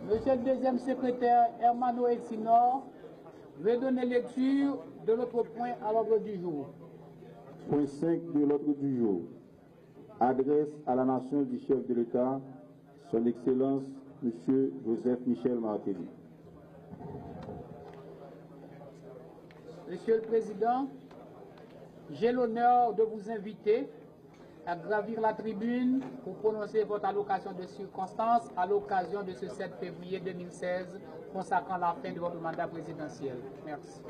Monsieur le deuxième secrétaire Hermano Exinor, veut donner lecture de l'autre point à l'ordre du jour. Point 5 de l'ordre du jour. Adresse à la nation du chef de l'État, son Excellence, M. Joseph Michel Martelly. Monsieur le Président, j'ai l'honneur de vous inviter à gravir la tribune pour prononcer votre allocation de circonstances à l'occasion de ce 7 février 2016 consacrant la fin de votre mandat présidentiel. Merci.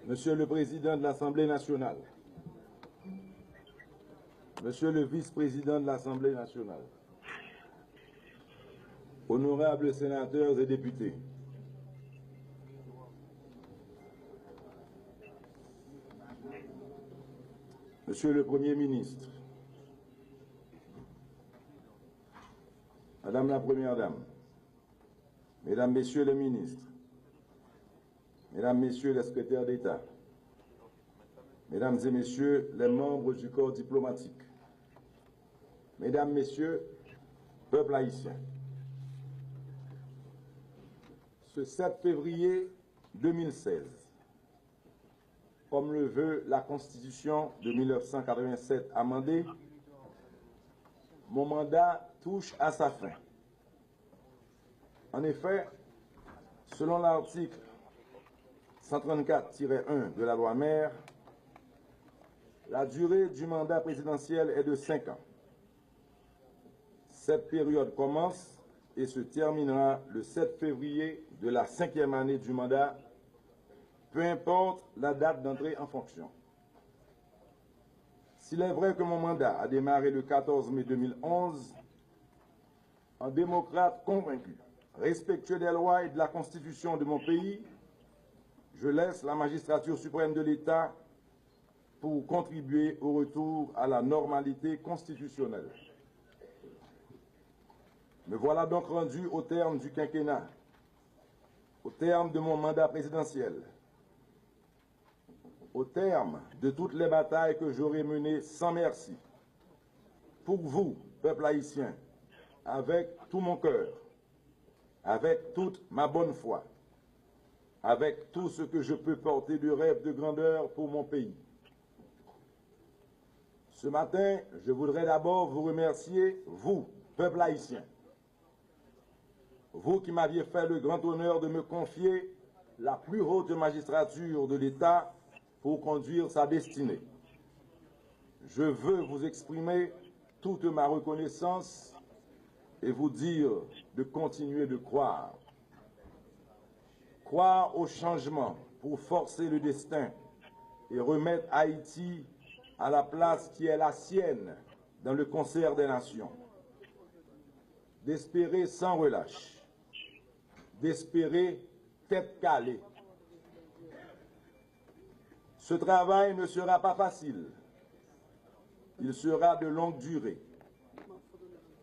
Monsieur le Président de l'Assemblée nationale, Monsieur le Vice-président de l'Assemblée nationale, honorables sénateurs et députés, Monsieur le Premier ministre, Madame la Première Dame, Mesdames, Messieurs les ministres, Mesdames, Messieurs les secrétaires d'État, Mesdames et Messieurs les membres du corps diplomatique, Mesdames, Messieurs, peuple haïtien, ce 7 février 2016, comme le veut la Constitution de 1987 amendée, mon mandat touche à sa fin. En effet, selon l'article 134-1 de la loi mère, la durée du mandat présidentiel est de 5 ans. Cette période commence et se terminera le 7 février de la 5e année du mandat, peu importe la date d'entrée en fonction. S'il est vrai que mon mandat a démarré le 14 mai 2011, en démocrate convaincu, respectueux des lois et de la Constitution de mon pays, je laisse la magistrature suprême de l'État pour contribuer au retour à la normalité constitutionnelle. Me voilà donc rendu au terme du quinquennat, au terme de mon mandat présidentiel, au terme de toutes les batailles que j'aurai menées sans merci, pour vous, peuple haïtien, avec tout mon cœur, avec toute ma bonne foi, avec tout ce que je peux porter de rêve de grandeur pour mon pays. Ce matin, je voudrais d'abord vous remercier, vous, peuple haïtien, vous qui m'aviez fait le grand honneur de me confier la plus haute magistrature de l'État pour conduire sa destinée. Je veux vous exprimer toute ma reconnaissance et vous dire de continuer de croire. Croire au changement pour forcer le destin et remettre Haïti à la place qui est la sienne dans le concert des nations. D'espérer sans relâche. D'espérer tête calée. Ce travail ne sera pas facile. Il sera de longue durée.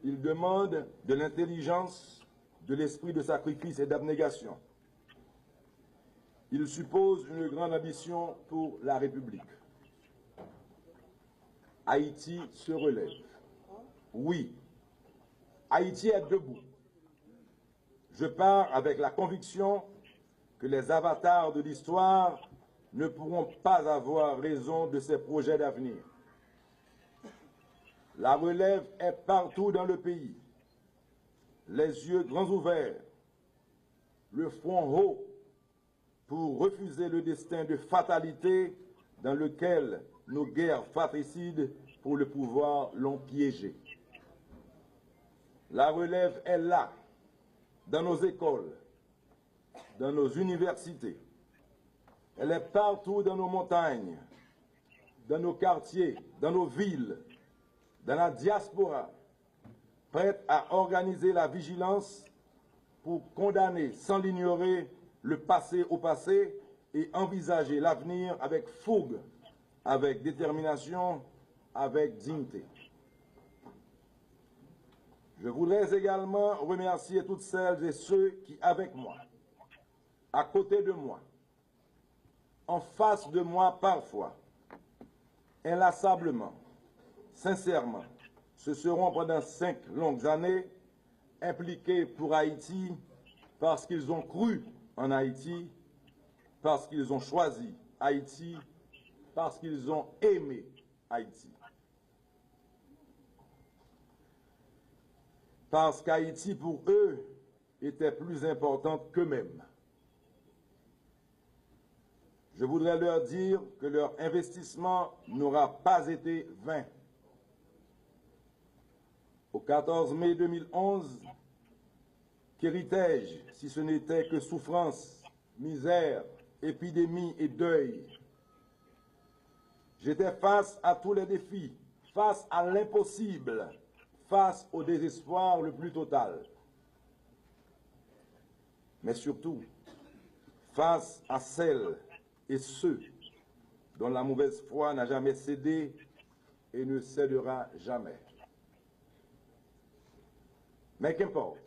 Il demande de l'intelligence, de l'esprit de sacrifice et d'abnégation. Il suppose une grande ambition pour la République. Haïti se relève. Oui, Haïti est debout. Je pars avec la conviction que les avatars de l'histoire ne pourront pas avoir raison de ces projets d'avenir. La relève est partout dans le pays, les yeux grands ouverts, le front haut pour refuser le destin de fatalité dans lequel nos guerres fratricides pour le pouvoir l'ont piégé. La relève est là, dans nos écoles, dans nos universités. Elle est partout dans nos montagnes, dans nos quartiers, dans nos villes, dans la diaspora, prête à organiser la vigilance pour condamner sans l'ignorer le passé au passé et envisager l'avenir avec fougue, avec détermination, avec dignité. Je voudrais également remercier toutes celles et ceux qui, avec moi, à côté de moi, en face de moi parfois, inlassablement, sincèrement, se seront pendant 5 longues années impliqués pour Haïti parce qu'ils ont cru en Haïti, parce qu'ils ont choisi Haïti, parce qu'ils ont aimé Haïti. Parce qu'Haïti, pour eux, était plus importante qu'eux-mêmes. Je voudrais leur dire que leur investissement n'aura pas été vain. Au 14 mai 2011, qu'héritais-je si ce n'était que souffrance, misère, épidémie et deuil? J'étais face à tous les défis, face à l'impossible, face au désespoir le plus total. Mais surtout, face à celles et ceux dont la mauvaise foi n'a jamais cédé et ne cédera jamais. Mais qu'importe,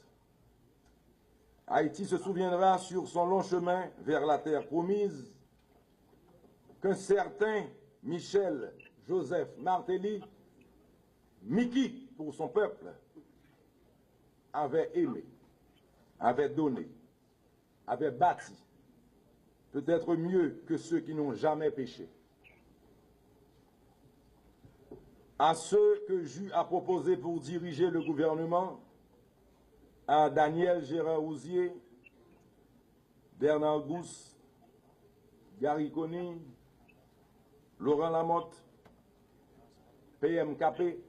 Haïti se souviendra sur son long chemin vers la terre promise qu'un certain Michel Joseph Martelly, Mickey pour son peuple, avait aimé, avait donné, avait bâti, peut-être mieux que ceux qui n'ont jamais péché. À ceux que j'eus à proposer pour diriger le gouvernement, à Daniel Gérard Rouzier, Bernard Gousse, Gary Coney, Laurent Lamotte, PMKP,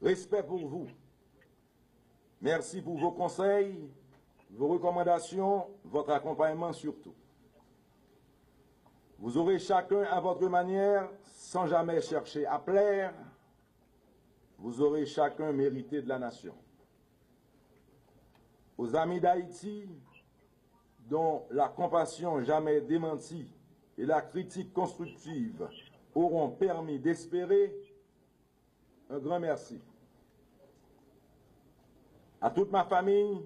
respect pour vous. Merci pour vos conseils, vos recommandations, votre accompagnement surtout. Vous aurez chacun à votre manière, sans jamais chercher à plaire, vous aurez chacun mérité de la nation. Aux amis d'Haïti, dont la compassion jamais démentie et la critique constructive auront permis d'espérer, un grand merci. À toute ma famille,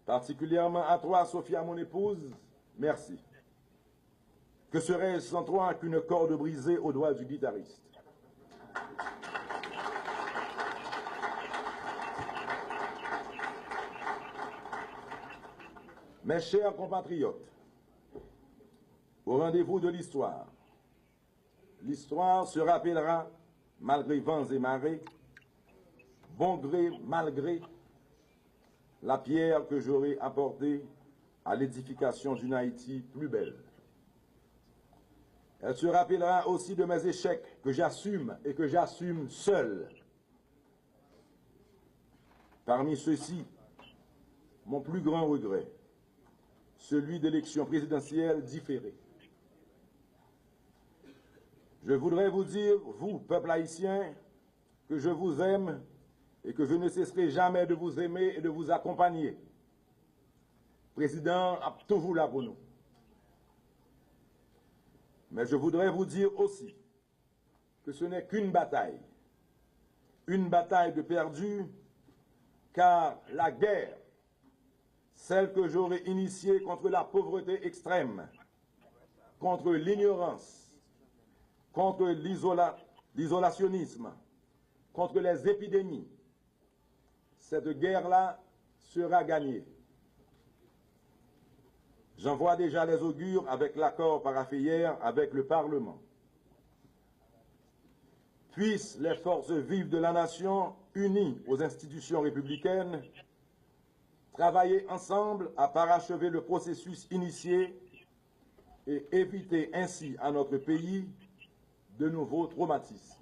particulièrement à toi, Sophia, mon épouse, merci. Que serait-ce sans toi qu'une corde brisée au doigt du guitariste? Mes chers compatriotes, au rendez-vous de l'histoire, l'histoire se rappellera, malgré vents et marées, bon gré, mal gré, la pierre que j'aurai apportée à l'édification d'une Haïti plus belle. Elle se rappellera aussi de mes échecs que j'assume et que j'assume seul. Parmi ceux-ci, mon plus grand regret, celui d'élections présidentielles différées. Je voudrais vous dire, vous, peuple haïtien, que je vous aime et que je ne cesserai jamais de vous aimer et de vous accompagner. Le président a toujours là pour nous. Mais je voudrais vous dire aussi que ce n'est qu'une bataille de perdu, car la guerre, celle que j'aurais initiée contre la pauvreté extrême, contre l'ignorance, contre l'isolationnisme, contre les épidémies, cette guerre-là sera gagnée. J'en vois déjà les augures avec l'accord paraphé hier avec le Parlement. Puissent les forces vives de la nation, unies aux institutions républicaines, travailler ensemble à parachever le processus initié et éviter ainsi à notre pays de nouveaux traumatismes.